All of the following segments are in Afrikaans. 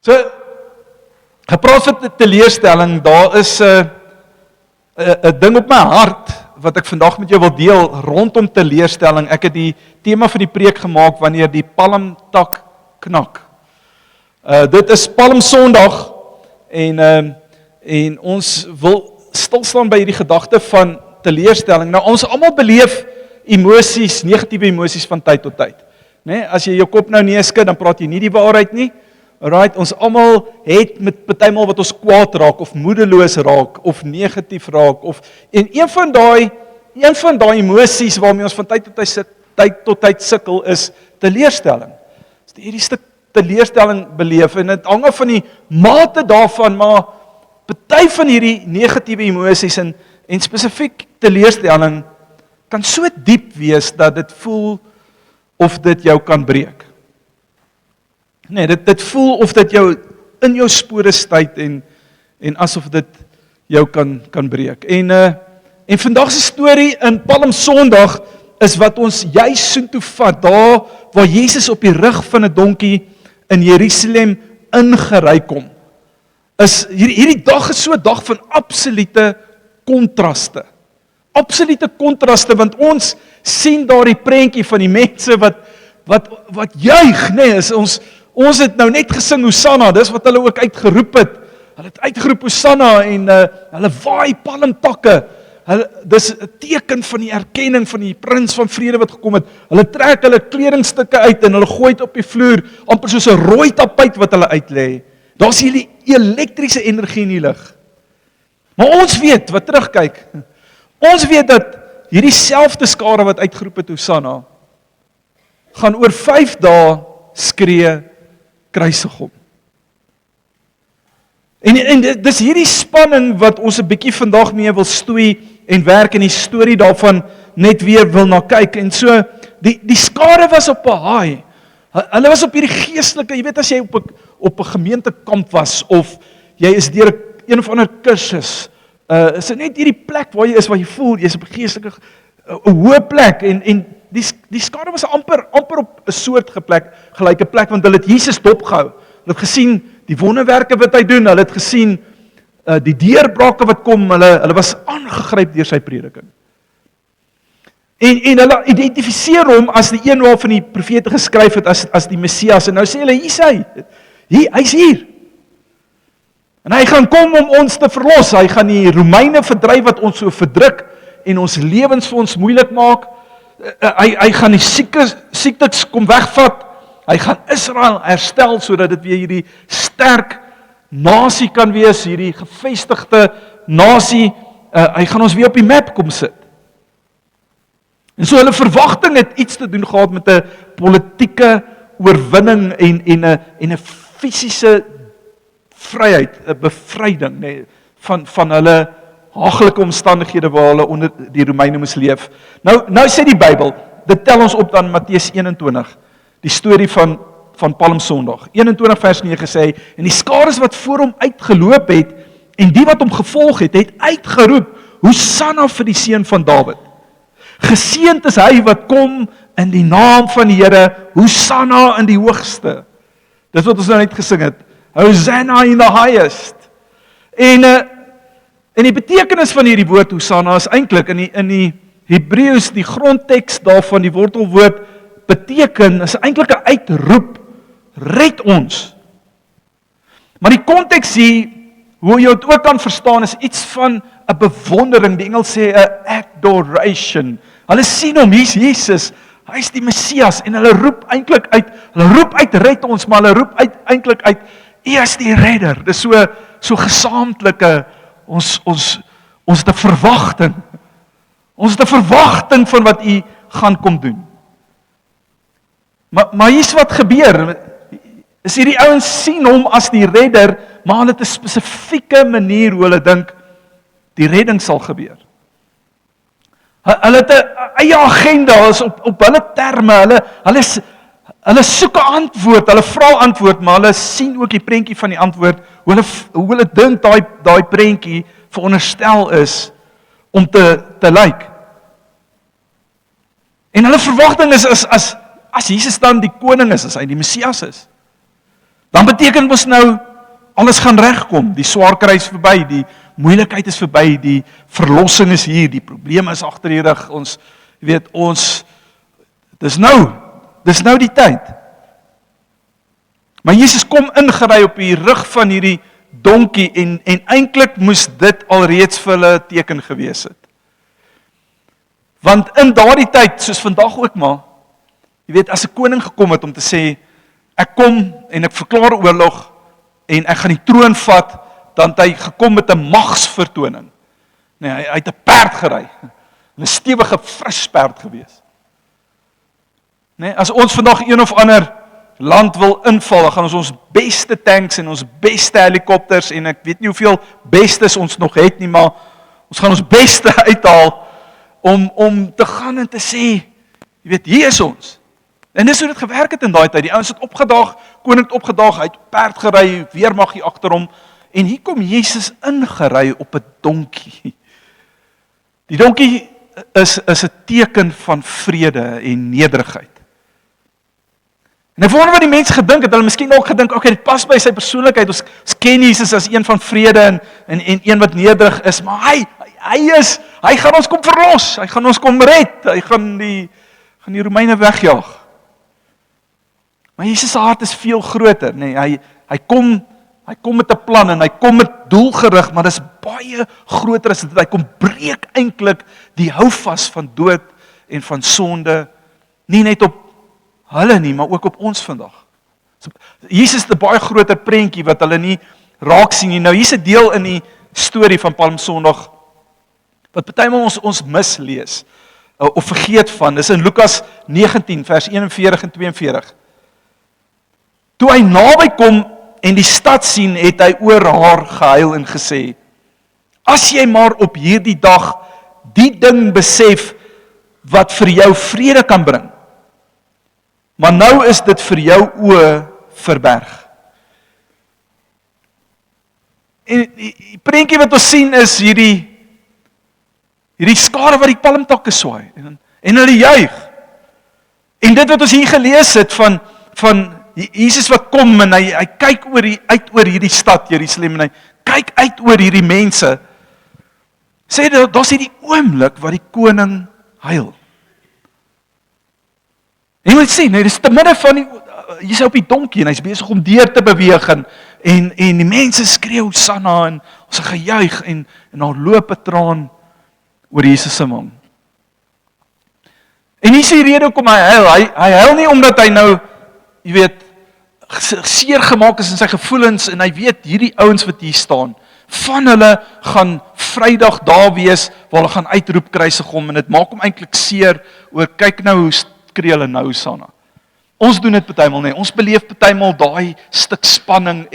So, gepraat van teleurstelling, daar is 'n ding op my hart, wat ek vandag met jou wil deel, rondom teleurstelling. Ek het die tema van die preek gemaak, wanneer die palmtak knak. Dit is Palm Sondag, en ons wil stilstaan by die gedagte van teleurstelling. Nou, ons almal beleef emosies, negatiewe emosies van tyd tot tyd. Nee, as jy jou kop nou neeskud, dan praat jy nie die waarheid nie. Alright, ons almal het met partymal wat ons kwaad raak, of moedeloos raak, of negatief raak, en een van daai emosies waarmee ons van tyd tot tyd sukkel, is teleurstelling. As hierdie stuk teleurstelling beleef, en dit hang af van die mate daarvan, maar party van hierdie negatiewe emosies, en spesifiek teleurstelling, kan so diep wees, dat dit voel of dit jou kan breek. Nee, dit voel of dit jou in jou spore stuit, en asof dit jou kan breek. En vandag se storie in Palm Sondag, is wat ons juis soontoe vat, daar waar Jesus op die rug van 'n donkie in Jerusalem ingery kom. Hierdie dag is so 'n dag van absolute kontraste. Absolute kontraste, want ons sien daar die prentjie van die mense wat juig, nee, ons het nou net gesing Hosanna, dis wat hulle ook uitgeroep het. Hulle het uitgeroep Hosanna, en hulle waai palmtakke. Dis 'n teken van die erkenning van die prins van vrede wat gekom het. Hulle trek hulle kledingstukke uit, en hulle gooi dit op die vloer, amper soos 'n rooi tapuit wat hulle uitlê. Daar's hierdie elektriese energie in die lug. Maar ons weet, wat terugkyk, ons weet dat hierdie selfde skare wat uitgeroep het Hosanna, gaan oor 5 dae skree, kruisig hom. En dis hierdie spanning wat ons 'n bietjie vandag mee wil stoei en werk in die storie daarvan net weer wil na kyk. En so, die skare was op 'n high. Hulle was op hierdie geestelike, jy weet as jy op 'n gemeentekamp was, of jy is deur een of ander kursus, is dit net hierdie plek waar jy is, waar jy voel, jy is op 'n geestelike, 'n hoë plek, en die skare was amper op 'n soort gelyke plek, want hulle het Jesus dopgehou. Hulle het gesien die wonderwerke wat hy doen, hulle het gesien die deurbrake wat kom, hulle was aangegryp deur sy prediking. En hulle identifiseer hom as die een waarvan die profete geskryf het as die Messias, en nou sê hulle, hy's hier. En hy gaan kom om ons te verlos, hy gaan die Romeine verdryf wat ons so verdruk, en ons lewens vir ons moeilik maak, hy gaan die siektes kom wegvat, hy gaan Israel herstel, sodat dit weer hierdie sterk nasie kan wees, hierdie gevestigde nasie, hy gaan ons weer op die map kom sit. En so hulle verwagting het iets te doen gehad met 'n politieke oorwinning, en 'n fisiese vryheid, 'n bevryding, nee, van hulle haglike omstandighede waar hulle onder die Romeine moes leef. Nou sê die Bybel, dit tel ons op dan Matteus 21, die storie van Palm Sondag. 21 vers 9 sê hy, en die skares wat voor hom uitgeloop het, en die wat hom gevolg het uitgeroep, Hosanna vir die seun van Dawid. Geseënd is hy wat kom in die naam van die Here, Hosanna in die hoogste. Dis wat ons nou net gesing het, Hosanna in the highest. En die betekenis van hierdie woord Hosanna is eintlik in die Hebreëus, die grondteks daarvan, die wortelwoord beteken, is eintlik 'n uitroep, red ons. Maar die konteks hier, hoe jy dit ook kan verstaan, is iets van 'n bewondering, die Engels sê 'n adoration. Hulle sien hom, hier's Jesus, hy's die Messias, en hulle roep eintlik uit, red ons, maar hulle roep eintlik uit, U is die redder. Dis so gesaamtelike, ons het 'n verwagting. Ons het 'n verwagting van wat U gaan kom doen. Maar hier's wat gebeur. Is hierdie ouens sien hom as die redder, maar hulle het 'n spesifieke manier hoe hulle dink die redding sal gebeur. Hulle het 'n eie agenda, is op hulle terme, hulle soek 'n antwoord, hulle vra antwoord, maar hulle sien ook die prentjie van die antwoord, hoe hulle dink daai prentjie veronderstel is om te lyk. En hulle verwagting is as Jesus dan die koning is, as hy die Messias is, dan beteken ons nou, alles gaan regkom, die swaar kry is verby, die moeilikheid is verby, die verlossing is hier, die probleme is agter die rug, ons, dis nou die tyd. Maar Jesus kom ingery op die rug van hierdie donkie, en eintlik moes dit alreeds vir hulle 'n teken gewees het. Want in daardie tyd, soos vandag ook maar, as 'n koning gekom het om te sê, ek kom en ek verklaar oorlog, en ek gaan die troon vat, dan het hy gekom met 'n magsvertoning. Nee, hy het 'n perd gery, 'n stewige, fris perd gewees. Nee, as ons vandag een of ander land wil inval, dan gaan ons beste tanks en ons beste helikopters, en ek weet nie hoeveel bestes ons nog het nie, maar ons gaan ons beste uithaal, om te gaan en te sê, hier is ons. En dis hoe dit gewerk het in daai tyd, die ouens het opgedaag, koning het opgedaag, hy het perd gery, weermag hier agter hom, en hier kom Jesus ingery op 'n donkie. Die donkie is 'n teken van vrede en nederigheid. En ek wonder wat die mense gedink het, hulle miskien ook gedink, okay, dit pas by sy persoonlikheid, ons ken Jesus as een van vrede en een wat nederig is, maar hy gaan ons kom verlos, hy gaan ons kom red, hy gaan die Romeine wegjaag. Maar Jesus se hart is veel groter, nee, hy kom met 'n plan en hy kom met doelgerig, maar dit is baie groter as dit, hy kom breek eintlik die houvas van dood en van sonde, nie net op hulle nie, maar ook op ons vandag. Jesus is 'n baie groter prentjie wat hulle nie raak sien nie. Nou hier's 'n deel in die storie van Palm Sondag wat partymal ons mislees of vergeet van. Dis in Lukas 19 vers 41 en 42. Toe hy naby kom en die stad sien, het hy oor haar gehuil en gesê: "As jy maar op hierdie dag die ding besef wat vir jou vrede kan bring. Maar nou is dit vir jou oë verberg." En die prentjie wat ons sien is hierdie skare wat die palmtakke swaai en hulle juig. En dit wat ons hier gelees het van Jesus wat kom en hy kyk uit oor hierdie stad Jerusalem en hy kyk uit oor hierdie mense. Sê daar's hierdie oomblik wat die koning huil. En jy moet sien, dis te midde van jy's op die donkie en hy's besig om deur te beweeg en die mense skreeu Hosanna en ons gejuig en daar loop 'n traan oor Jesus se wang. En hier is die rede hoekom hy huil. Hy huil nie omdat hy nou, seer gemaak is in sy gevoelens en hy weet hierdie ouens wat hier staan, van hulle gaan Vrydag daar wees waar hulle gaan uitroep kruisig hom en dit maak hom eintlik seer oor kyk nou hoe skree hulle nou Hosanna. Ons doen dit partymal nie. Ons beleef partymal daai stuk spanning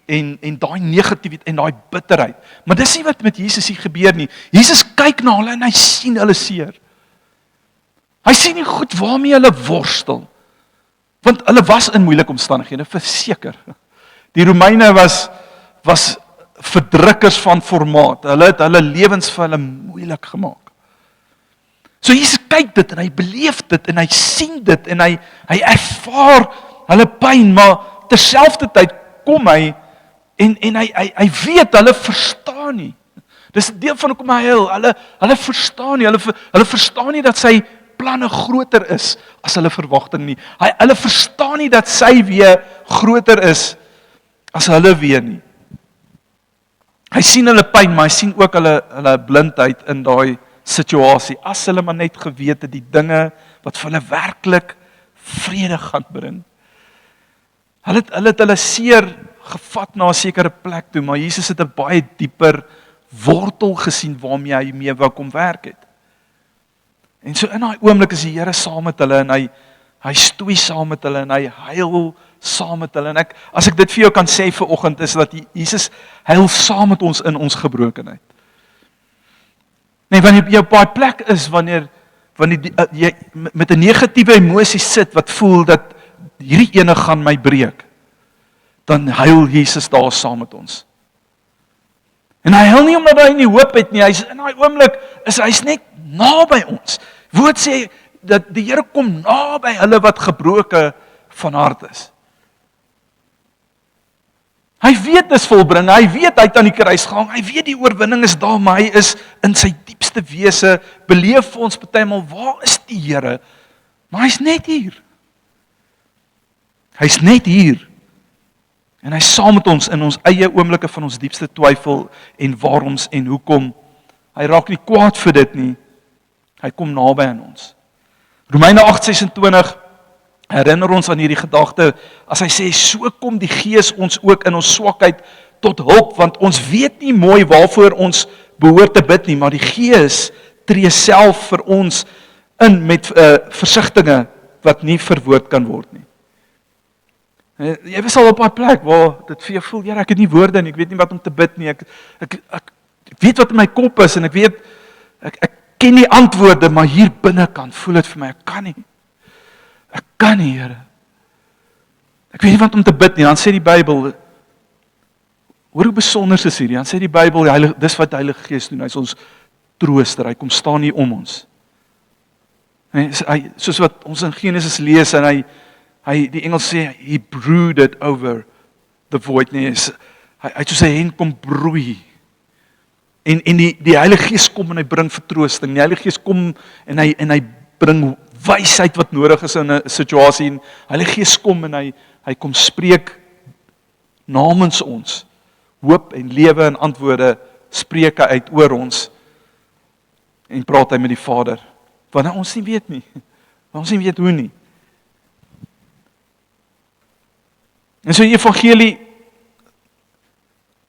en daai negatiwiteit en daai bitterheid. Maar dis nie wat met Jesus hier gebeur nie. Jesus kyk na hulle en hy sien hulle seer. Hy sien nie goed waarmee hulle worstel. Want hulle was in moeilike omstandighede, verseker. Die Romeine was verdrukkers van formaat. Hulle het hulle lewens vir hulle moeilik gemaak. So Jesus kyk dit en hy beleef dit en hy sien dit en hy ervaar hulle pyn, maar terselfdertyd kom hy en hy weet hulle verstaan nie. Dis 'n deel van hoekom hy huil. Hulle verstaan nie. Hulle verstaan nie dat sy planne groter is as hulle verwagting nie. Hulle verstaan nie dat sy weë groter is as hulle weë nie. Hy sien hulle pyn, maar hy sien ook hulle blindheid in daai situasie. As hulle maar net geweet het die dinge wat vir hulle werklik vrede gaan bring. Hulle het hulle seer gevat na 'n sekere plek toe, maar Jesus het 'n baie dieper wortel gesien waarmee hy mee wou kom werk het. En so in daai oomblik is die Here saam met hulle en hy stoei saam met hulle en hy huil saam met hulle. En as ek dit vir jou kan sê vir oggend is dat Jesus huil saam met ons in ons gebrokenheid. Nee, wanneer jy op daai plek is, wanneer jy met 'n negatiewe emosie sit wat voel dat hierdie ene gaan my breek, dan huil Jesus daar saam met ons. En hy huil nie omdat hy nie hoop het nie, hy's in daai oomblik hy's net naby ons. Woord sê dat die Here kom naby hulle wat gebroke van hart is. Hy weet dis volbring, hy weet hy het aan die kruis gehang, hy weet die oorwinning is daar, maar hy is in sy diepste wese, beleef ons partymal, waar is die Here? Maar hy's net hier. Hy's net hier. En hy's saam met ons in ons eie oomblikke van ons diepste twyfel en waaroms en hoekom. Hy raak nie kwaad vir dit nie. Hy kom naby aan ons. Romeine 8:26 herinner ons aan hierdie gedagte, as hy sê, so kom die Gees ons ook in ons swakheid tot hulp, want ons weet nie mooi waarvoor ons behoort te bid nie, maar die Gees tree self vir ons in met versigtinge wat nie verwoord kan word nie. Jy was al op 'n plek waar dit vir jou voel, Here, ek het nie woorde nie, ek weet nie wat om te bid nie, ek weet wat in my kop is, en ek weet, ek ken nie antwoorde, maar hier binnekant voel dit vir my, ek kan nie, Here. Ek weet nie wat om te bid nie, dan sê die Bybel, hoor hoe besonder is hierdie, dan sê die Bybel, dis wat die Heilige Gees doen, hy is ons trooster, hy kom staan hier om ons. Hy, soos wat ons in Genesis lees, en die Engels sê, he brooded over the void, hy het soos sy hen kom broei, en die Heilige Gees kom en hy bring vertroosting, die Heilige Gees kom en hy bring wysheid wat nodig is in 'n situasie, en Heilige Gees kom en hy kom spreek namens ons, hoop en lewe en antwoorde, spreek hy uit oor ons, en praat hy met die Vader, wanneer ons nie weet nie, ons nie weet hoe nie. En so die evangelie,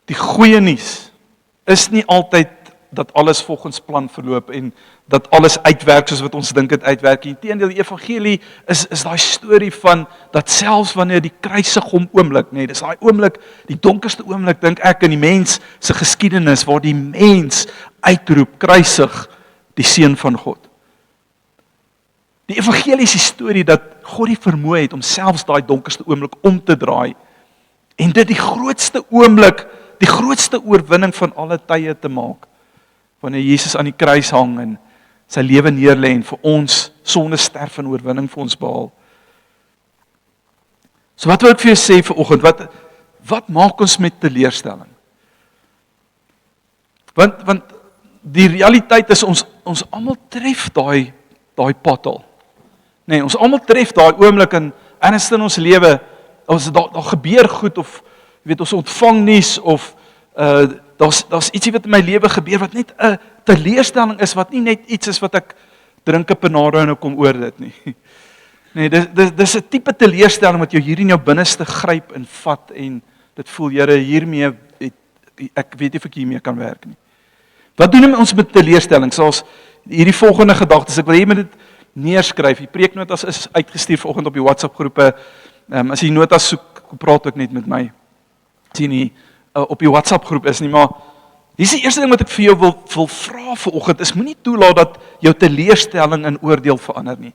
die goeie nuus, is nie altyd dat alles volgens plan verloop en dat alles uitwerk soos wat ons dink dit uitwerk. Inteendeel, die evangelie is daai storie van dat selfs wanneer die kruisiging oomblik, dis daai oomblik, die donkerste oomblik, dink ek, in die mens se geskiedenis waar die mens uitroep, kruisig die seun van God. Die evangelie is die storie dat God die vermoë het om selfs daai donkerste oomblik om te draai en dit die grootste oomblik, die grootste oorwinning van alle tye te maak, wanneer Jesus aan die kruis hang en sy lewe neerlê en vir ons sonde sterf en oorwinning vir ons behaal. So wat wil ek vir jou sê vanoggend, wat maak ons met teleurstelling? Want die realiteit is ons almal tref daai pottel. Nee, ons almal tref daai oomblik in ernstig in ons lewe, daar gebeur goed, of ons ontvang nuus, of daar's ietsie wat in my lewe gebeur, wat net 'n teleurstelling is, wat nie net iets is wat ek drink 'n Panado en kom oor dit nie. Nee, dis 'n tipe teleurstelling wat jou hier in jou binneste gryp en vat, en dit voel, Here, hiermee, ek weet nie of ek hiermee kan werk nie. Wat doen ons met teleurstelling? Soos hierdie volgende gedagtes, ek wil hê jy moet dit neerskryf. Die preeknotas is uitgestuur vanoggend op die WhatsApp groepe. As jy notas soek, praat ook net met my. Sien nie op die WhatsApp groep is nie, maar dis die eerste ding wat ek vir jou wil vra vanoggend, is moenie toelaat dat jou teleurstelling in oordeel verander nie.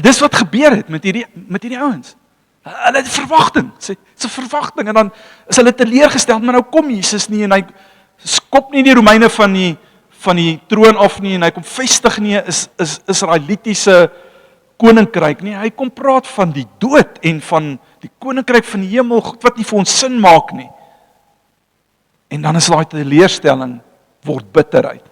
Dis wat gebeur het met hierdie ouens. Hulle het verwagting, dis 'n verwagting, en dan is hulle teleurgestel, maar nou kom Jesus nie, en hy skop nie die Romeine van die troon af nie, en hy kom vestig nie is Israelitiese koninkryk nie, hy kom praat van die dood en van die koninkryk van die hemel, wat nie vir ons sin maak nie. En dan is daai teleurstelling word bitterheid.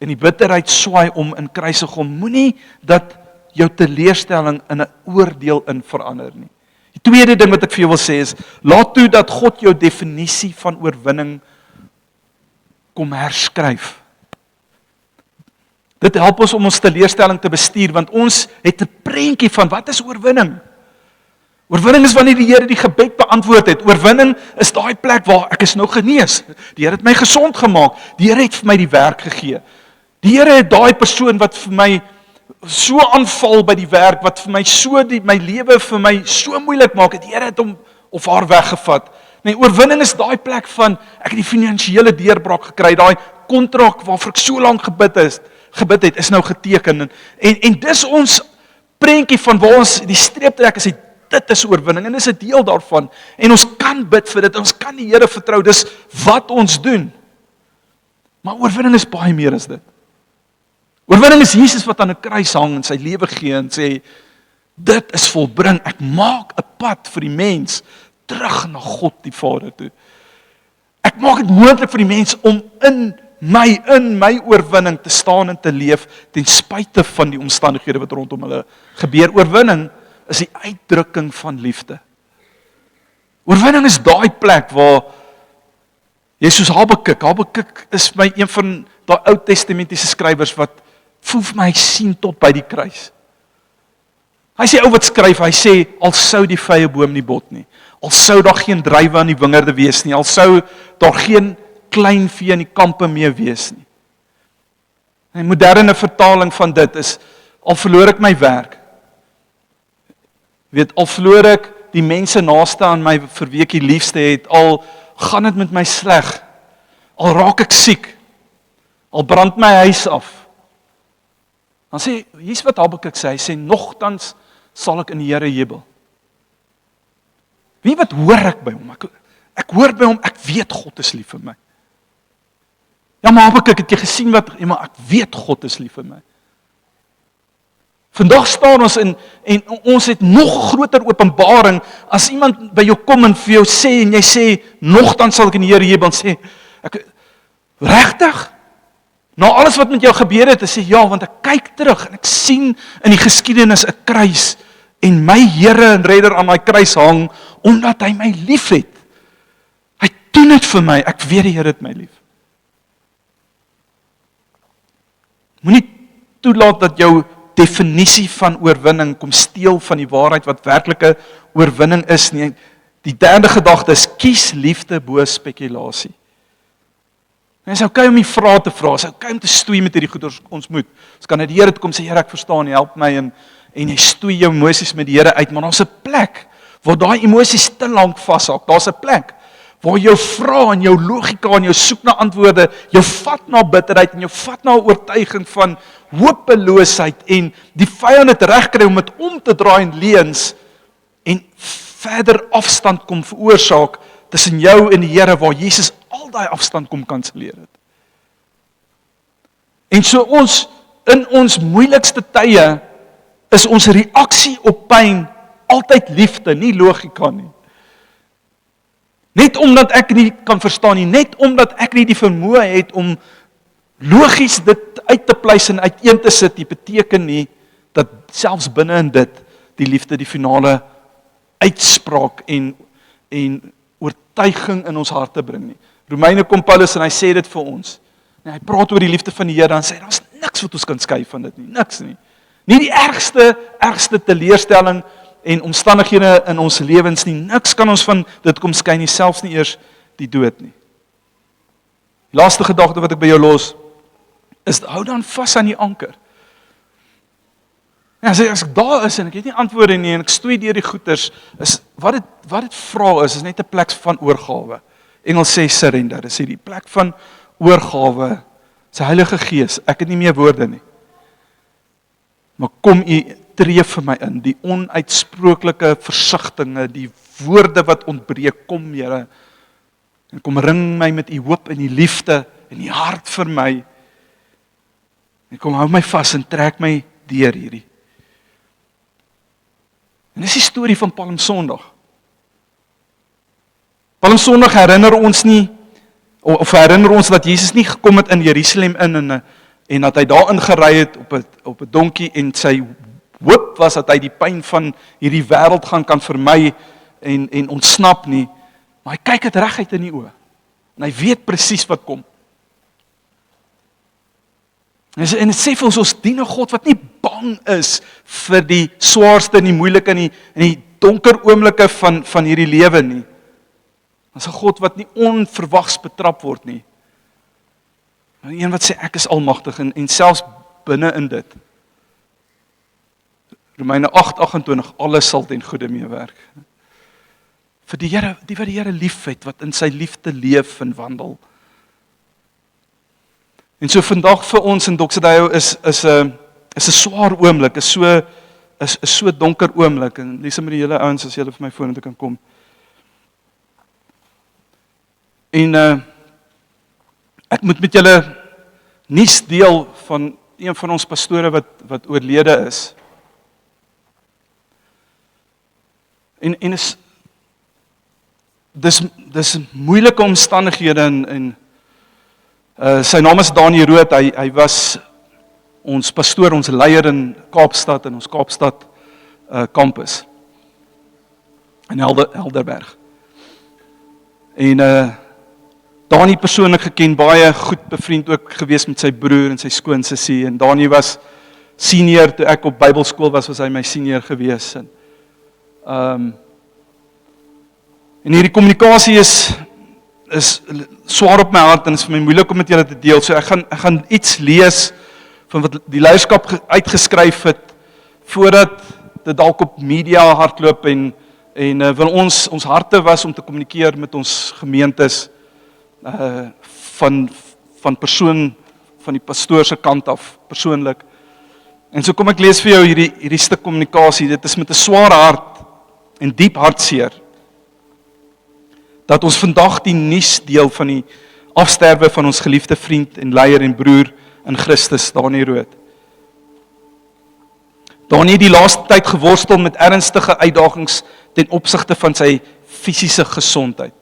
En die bitterheid swaai om in kruisiging. Moenie dat jou teleurstelling in 'n oordeel in verander nie. Die tweede ding wat ek vir jou wil sê is, laat toe dat God jou definisie van oorwinning kom herskryf. Dit help ons om ons teleurstelling te bestuur, want ons het 'n prentjie van wat is oorwinning. Oorwinning is wanneer die Here die gebed beantwoord het. Oorwinning is daai plek waar ek is nou genees. Die Here het my gesond gemaak. Die Here het vir my die werk gegee. Die Here het daai persoon wat vir my so aanval by die werk, wat vir my my lewe vir my so moeilik maak, die Here het hom of haar weggevat. Nee, oorwinning is daai plek van ek het die finansiële deurbraak gekry, daai kontrak waarvoor ek so lank gebid het, is nou geteken. En dis ons prentjie van waar ons die streep trek, is dit is oorwinning, en dis 'n deel daarvan. En ons kan bid vir dit, ons kan die Here vertrou, dis wat ons doen. Maar oorwinning is baie meer as dit. Oorwinning is Jesus wat aan 'n kruis hang en sy lewe gee en sê, dit is volbring, ek maak 'n pad vir die mens terug na God die Vader toe. Ek maak dit moontlik vir die mens om in my oorwinning te staan en te leef ten spyte van die omstandighede wat rondom hulle gebeur. Oorwinning is die uitdrukking van liefde. Oorwinning is daai plek waar jy soos Habakuk is my een van daai Ou Testamentiese skrywers wat voel vir my, hy sien tot by die kruis. Hy sê ou wat skryf, hy sê, al sou die vrye boom nie bot nie, al sou daar geen druiwe aan die wingerde wees nie, al sou daar geen klein vee in die kampe mee wees nie. 'n moderne vertaling van dit is, al verloor ek my werk, al verloor ek die mense naaste aan my vir wie ek die liefste het, al gaan dit met my sleg, al raak ek siek, al brand my huis af, dan sê, hier's wat Habakuk sê, hy sê, nogtans sal ek in die Here jubel. Wie wat hoor ek by hom? Ek hoor by hom, ek weet God is lief vir my. Ja, maar Habakuk, het jy gesien wat, ja, maar ek weet God is lief vir my. Vandag staan ons en ons het nog groter openbaring, as iemand by jou kom en vir jou sê, en jy sê, nogtans sal ek in die Here jubel, sê, regtig? Na alles wat met jou gebeur het, sê ja, want ek kyk terug en ek sien in die geskiedenis 'n kruis en my Here en Redder aan my kruis hang omdat hy my liefhet. Hy doen dit vir my. Ek weet die Here het my lief. Moenie toelaat dat jou definisie van oorwinning kom steel van die waarheid wat werklike oorwinning is nie. Die derde gedagte is kies liefde bo spekulasie. En is okay om die vrae te vra, is okay om te stoei met hierdie goeders ons moet. Ons kan na die Here toe kom sê, Here, ek verstaan, help my en jy stoei jou emosies met die Here uit, maar daar's 'n plek waar daai emosies te lank vashak. Daar's 'n plek waar jou vrae en jou logika en jou soek na antwoorde, jou vat na bitterheid en jou vat na 'n oortuiging van hopeloosheid en die vyand het reg kry om dit om te draai in leuns en verder afstand kom veroorsaak tussen jou en die Here waar Jesus al daai afstand kom kanselleer het. En so in ons moeilikste tye is ons reaksie op pyn altyd liefde, nie logika nie. Net omdat ek nie kan verstaan nie, net omdat ek nie die vermoë het om logies dit uit te pleis en uiteen te sit, die beteken nie dat selfs binne in dit die liefde die finale uitspraak en oortuiging in ons harte bring nie. Romeine kom Paulus en hy sê dit vir ons. Hy praat oor die liefde van die Here en sê daar's niks wat ons kan skei van dit nie, niks nie. Nie die ergste teleurstelling en omstandighede in ons lewens nie, niks kan ons van dit kom skei nie, selfs nie eers die dood nie. Die laaste gedagte wat ek by jou los is hou dan vas aan die anker. Ja, as ek daar is en ek het nie antwoorde nie en ek stoei deur die goeters, is wat dit vra is net 'n plek van oorgawe. Engels sê surrender, dit sê die plek van oorgawe, sy Heilige Gees, ek het nie meer woorde nie. Maar kom U tree vir my in, die onuitsprooklike versigtinge, die woorde wat ontbreek, kom Here, en kom ring my met U hoop en U liefde, en U hart vir my, en kom hou my vas en trek my deur hierdie. En dis die storie van Palm Sondag. Palm Sondag herinner ons nie, of herinner ons dat Jesus nie gekom het in Jerusalem en dat hy daar ingery het op 'n donkie en sy hoop was dat hy die pyn van hierdie wêreld kan vermy en ontsnap nie, maar hy kyk dit reguit in die oë. En hy weet presies wat kom. En dit sê vir ons dien 'n God wat nie bang is vir die swaarste en die moeilike en die donker oomblikke van hierdie lewe nie. Ons 'n God wat nie onverwags betrap word nie. Een wat sê ek is almagtig en selfs binne in dit. Romeine 8:28 alles sal ten goeie meewerk. Vir die Here, die wat die Here liefhet, wat in sy liefde leef en wandel. En so vandag vir ons in Doxedayo is 'n swaar oomblik, is so donker oomblik en lees met die hele ouens as julle vir my vorentoe kan kom. En ek moet met julle nuus deel van een van ons pastore wat oorlede is. En is dis moeilike omstandighede en sy naam is Dani Rood, hy was ons pastoor, ons leier in Kaapstad, in ons Kaapstad campus in Helderberg. En Dani persoonlik geken, baie goed bevriend ook gewees met sy broer en sy skoonsussie, en Dani was senior, toe ek op Bybelskool was hy my senior gewees. En hierdie kommunikasie is swaar op my hart en is vir my moeilik om met julle te deel, so ek gaan iets lees van wat die leierskap uitgeskryf het, voordat dit dalk op media hardloop en wil ons harte was om te kommunikeer met ons gemeentes van die pastoor se kant af, persoonlik. En so kom ek lees vir jou hierdie stuk kommunikasie, dit is met 'n swaar hart en diep hartseer, dat ons vandag die nuus deel van die afsterwe van ons geliefde vriend en leier en broer in Christus, Dani Rood. Dani het die laaste tyd geworstel met ernstige uitdagings ten opsigte van sy fisiese gesondheid.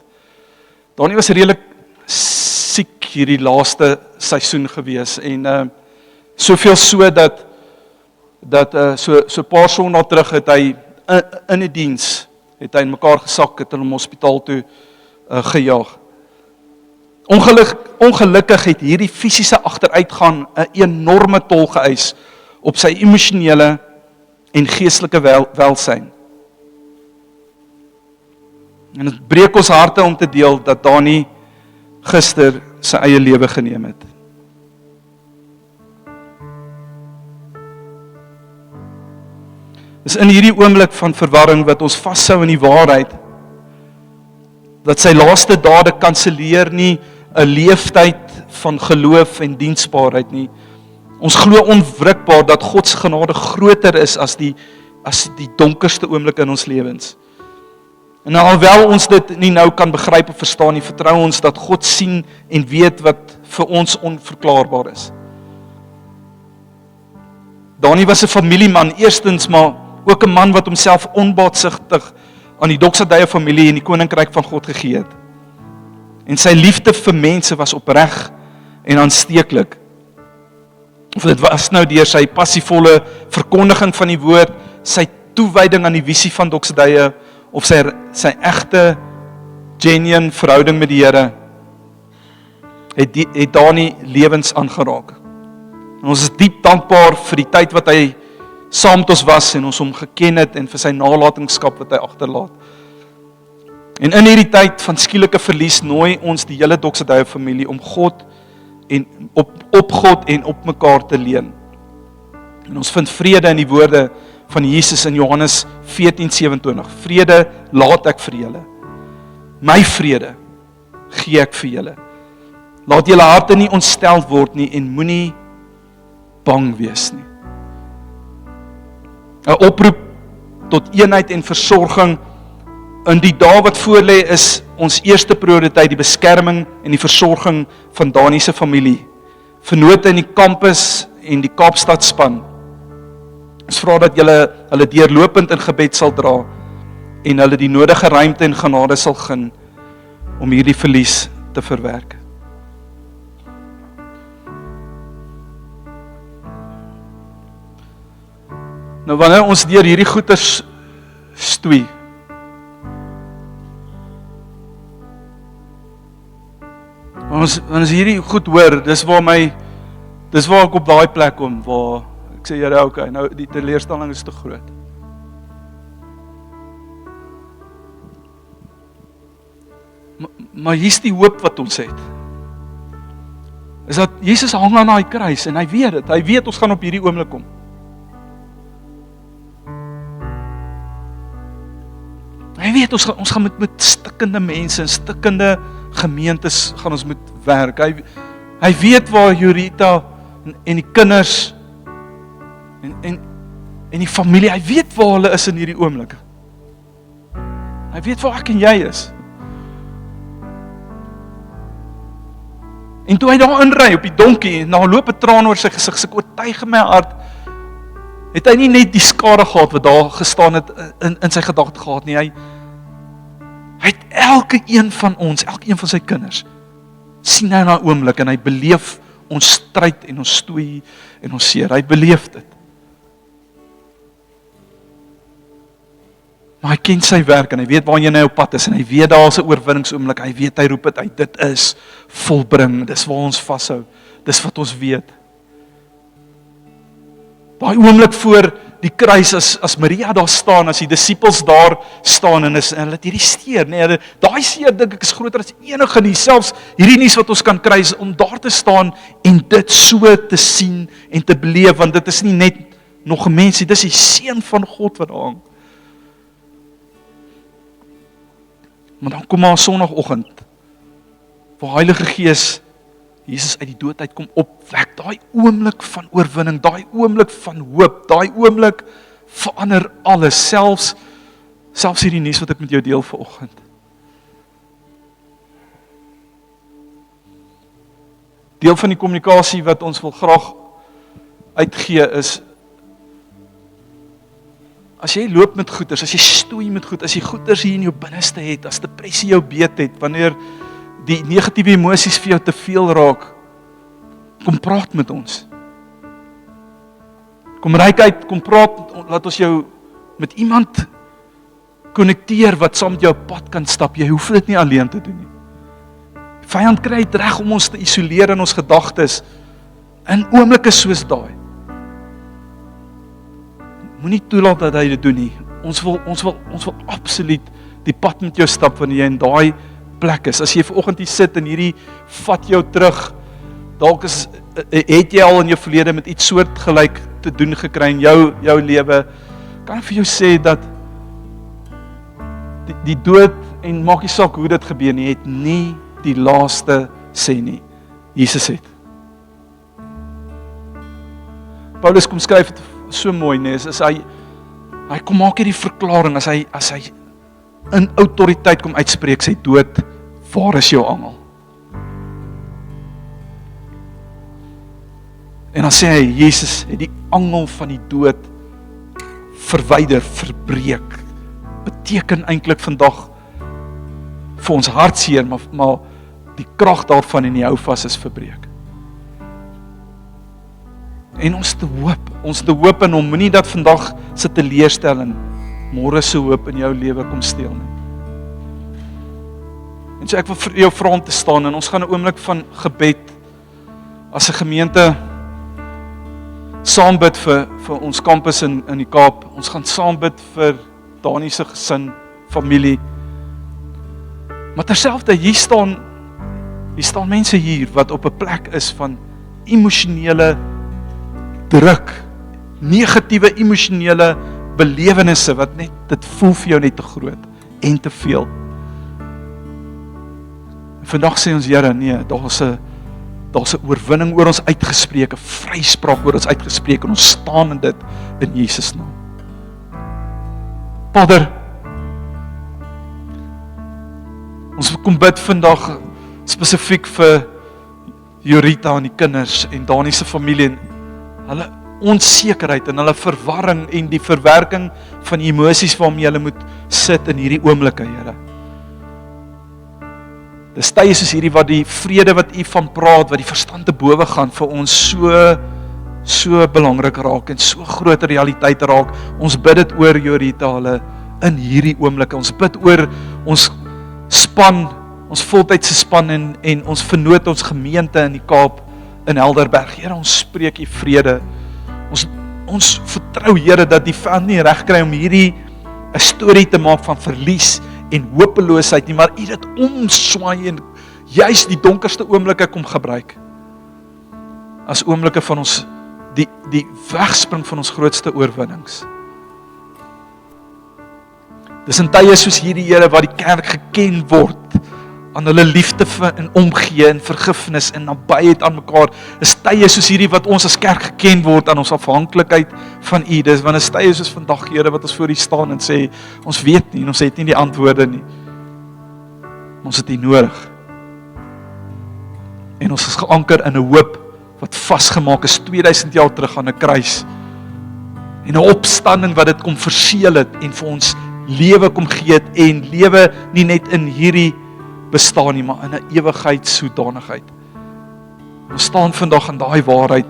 Dani was redelik siek hierdie laaste seisoen gewees en soveel so dat so paar sondae terug het hy in die diens het hy in mekaar gesak, het hulle hom hospitaal toe gejaag. Ongelukkig het hierdie fisiese agteruitgang 'n enorme tol geëis op sy emosionele en geestelike welsyn. En dit breek ons harte om te deel dat Dani gister sy eie lewe geneem het. Dis in hierdie oomblik van verwarring wat ons vashou in die waarheid, dat sy laaste dade kanselleer nie 'n leeftyd van geloof en diensbaarheid nie. Ons glo onwrikbaar dat God se genade groter is as die donkerste oomblik in ons lewens. En alhoewel ons dit nie nou kan begryp of verstaan nie, vertrou ons dat God sien en weet wat vir ons onverklaarbaar is. Dani was 'n familieman, eerstens, maar ook 'n man wat homself onbaatsigtig aan die Doxadeie familie en die koninkryk van God gegee het. En sy liefde vir mense was opreg en aansteeklik. Of dit was nou deur sy passievolle verkondiging van die woord, sy toewyding aan die visie van Doxadeie, of sy egte, genuine verhouding met die Here, het Dani lewens aangeraak. En ons is diep dankbaar vir die tyd wat hy saam met ons was en ons hom geken het en vir sy nalatenskap wat hy agterlaat. En in hierdie tyd van skielike verlies nooi ons die hele Doxadeie familie om God en op God en op mekaar te leun. En ons vind vrede in die woorde van Jesus in Johannes 14:27. Vrede laat ek vir julle. My vrede gee ek vir julle. Laat julle harte nie ontstel word nie en moenie bang wees nie. 'n Oproep tot eenheid en versorging in die dae wat voorlê is ons eerste prioriteit die beskerming en die versorging van Dani se familie, vennote in die kampus en die Kaapstad span. Ons vra dat julle hulle deurlopend in gebed sal dra en hulle die nodige ruimte en genade sal gun om hierdie verlies te verwerk. Nou wanneer ons deur hierdie goeters stoei, wanneer ons hierdie goed hoor, dis waar ek op daai plek kom, waar ek sê, Here, okay, nou die teleurstelling is te groot. Maar hier's die hoop wat ons het. Is dat Jesus hang aan daai kruis en hy weet dit. Hy weet ons gaan op hierdie oomblik kom. Hy weet ons gaan met stikkende mense en stikkende gemeentes gaan ons moet werk. Hy weet waar Jurita en die kinders en die familie, hy weet waar hulle is in hierdie oomblik. Hy weet waar ek en jy is. En toe hy daar inry op die donkie, en daar loop 'n traan oor sy gesig, sy oortuig in my hart, het hy nie net die skade gehad wat daar gestaan het in sy gedagte gehad nie. Hy het elke een van ons, elke een van sy kinders, sien hy na 'n oomblik en hy beleef ons stryd en ons stoei en ons seer. Hy beleef dit. Maar hy ken sy werk en hy weet waarheen hy op pad is en hy weet daar is 'n oorwinningsoomblik. Hy weet hy roep dit uit. Dit is volbring. Dis waar ons vashou. Dis wat ons weet. Daai oomblik voor die kruis as Maria daar staan, as die disippels daar staan en hulle het hierdie seer, nee, daai seer dink ek is groter as enige nie, selfs hierdie nuus wat ons kan kry is om daar te staan en dit so te sien en te beleef, want dit is nie net nog 'n mens nie, dis die seun van God wat daar hang. Maar dan kom maar 'n Sondagoggend, waar Heilige Gees Jesus uit die dood uit kom opwek, daai oomblik van oorwinning, daai oomblik van hoop, daai oomblik verander alles, selfs hierdie nuus wat ek met jou deel vanoggend. Deel van die kommunikasie wat ons wil graag uitgee is, as jy loop met goeders, as jy stoei met goed, as jy goeders hier in jou binneste het, as depressie jou beet het, wanneer die negatiewe emosies vir jou te veel raak, kom praat met ons. Kom reik uit, kom praat, laat ons jou met iemand konnekteer wat saam met jou op pad kan stap. Jy hoef dit nie alleen te doen nie. Die vyand kry dit reg om ons te isoleer in ons gedagtes, in oomblikke soos daai. Moenie toelaat dat hy dit doen nie. Ons wil absoluut die pad met jou stap wanneer jy in daai plek is. As jy vanoggend hier sit en hierdie vat jou terug, dalk het jy al in jou verlede met iets soortgelyk te doen gekry in jou lewe, kan ek vir jou sê dat die dood, en maak nie saak hoe dit gebeur nie, het nie die laaste sê nie. Jesus het. Paulus kom skryf het so mooi, nee, as hy kom maak hierdie verklaring, as hy in autoriteit kom uitspreek, sy dood, waar is jou angel? En dan sê hy, Jesus het die angel van die dood verwyder, verbreek. Beteken eintlik vandag vir ons hartseer, maar die krag daarvan en die houvas is verbreek. En ons te hoop in hom, moenie dat vandag se teleurstelling môre se hoop in jou lewe kom steel nie. En so ek wil vir jou vra om te staan en ons gaan 'n oomblik van gebed as 'n gemeente saam bid vir ons kampus in die Kaap. Ons gaan saam bid vir Dani se gesin, familie. Maar terselfdertyd hier staan mense hier wat op 'n plek is van emosionele druk, negatiewe emosionele belewennisse wat net, dit voel vir jou net te groot en te veel. En vandag sê ons, Here, nee, daar's 'n oorwinning oor ons uitgespreek, 'n vryspraak oor ons uitgespreek en ons staan in dit in Jesus naam. Vader, ons kom bid vandag spesifiek vir Jorita en die kinders en Dani se familie en hulle onsekerheid en hulle verwarring en die verwerking van die emosies waarmee hulle moet sit in hierdie oomblikke, Here. Dis tye soos hierdie wat die vrede wat U van praat, wat die verstand te bowe gaan vir ons so belangrik raak en so groot realiteit raak. Ons bid dit oor Jorita hulle in hierdie oomblikke. Ons bid oor ons span, ons voltydse span en ons vernoot ons gemeente in die Kaap in Helderberg. Here, ons spreek U vrede. Ons vertrou, Here, dat die vyand nie reg kry om hierdie 'n storie te maak van verlies en hopeloosheid nie, maar U dit omswaai en juis die donkerste oomblikke kom gebruik as oomblikke van ons die wegspring van ons grootste oorwinnings. Dis in tye soos hierdie, Here, waar die kerk geken word aan hulle liefde en omgee en vergifnis en nabyheid aan mekaar. Dis tye soos hierdie wat ons as kerk geken word aan ons afhanklikheid van U. Dis wanneer tye soos vandag, Here, wat ons voor U staan en sê, ons weet nie en ons het nie die antwoorde nie. Ons het U nodig. En ons is geanker in 'n hoop wat vasgemaak is 2000 jaar terug aan 'n kruis. En 'n opstanding wat dit kom verseël het en vir ons lewe kom gee het en lewe nie net in hierdie bestaan nie, maar in 'n ewigheid sodanigheid. Ons staan vandag in daai waarheid.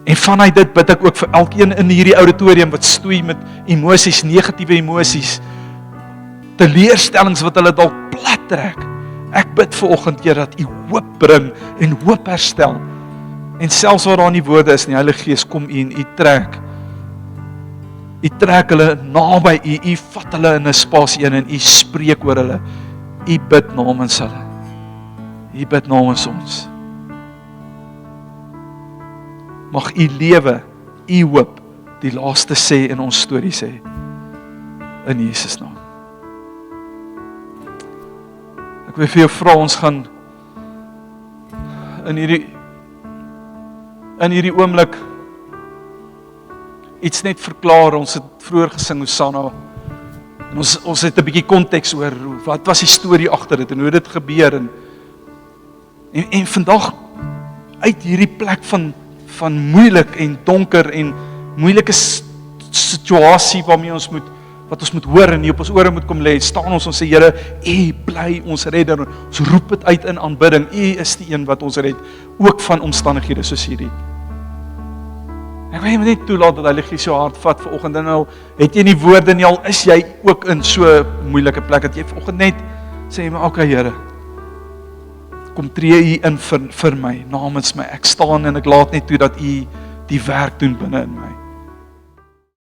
En vanuit dit bid ek ook vir elkeen in hierdie auditorium wat stoei met emosies, negatiewe emosies, teleurstellings wat hulle dalk plat trek. Ek bid vanoggend, Here, dat U hoop bring en hoop herstel. En selfs waar daar nie woorde is nie, Heilige Gees, kom U en U trek. U trek hulle naby U, U vat hulle in 'n spasie in en U spreek oor hulle. U bid namens hulle. U bid namens ons. Mag U lewe, U hoop, die laaste sê in ons storie sê. In Jesus naam. Ek wil vir jou vra, ons gaan in hierdie oomblik iets net verklaar. Ons het vroeër gesing Hosanna. En ons het 'n bietjie konteks oor wat was die storie agter dit en hoe dit gebeur en vandag uit hierdie plek van moeilik en donker en moeilike situasie wat ons moet hoor en nie op ons ore moet kom lê, staan ons sê, Here, U bly ons redder. Ons roep dit uit in aanbidding. U is die een wat ons red, ook van omstandighede soos hierdie. Ek wil net toelaat dat Heilige Gees jou hart vat vanoggend en al het jy nie woorde nie, al is jy ook in so 'n moeilike plek dat jy vanoggend net sê, maar okay, Here, kom tree U in vir my, namens my. Ek staan en ek laat net toe dat U die werk doen binne in my.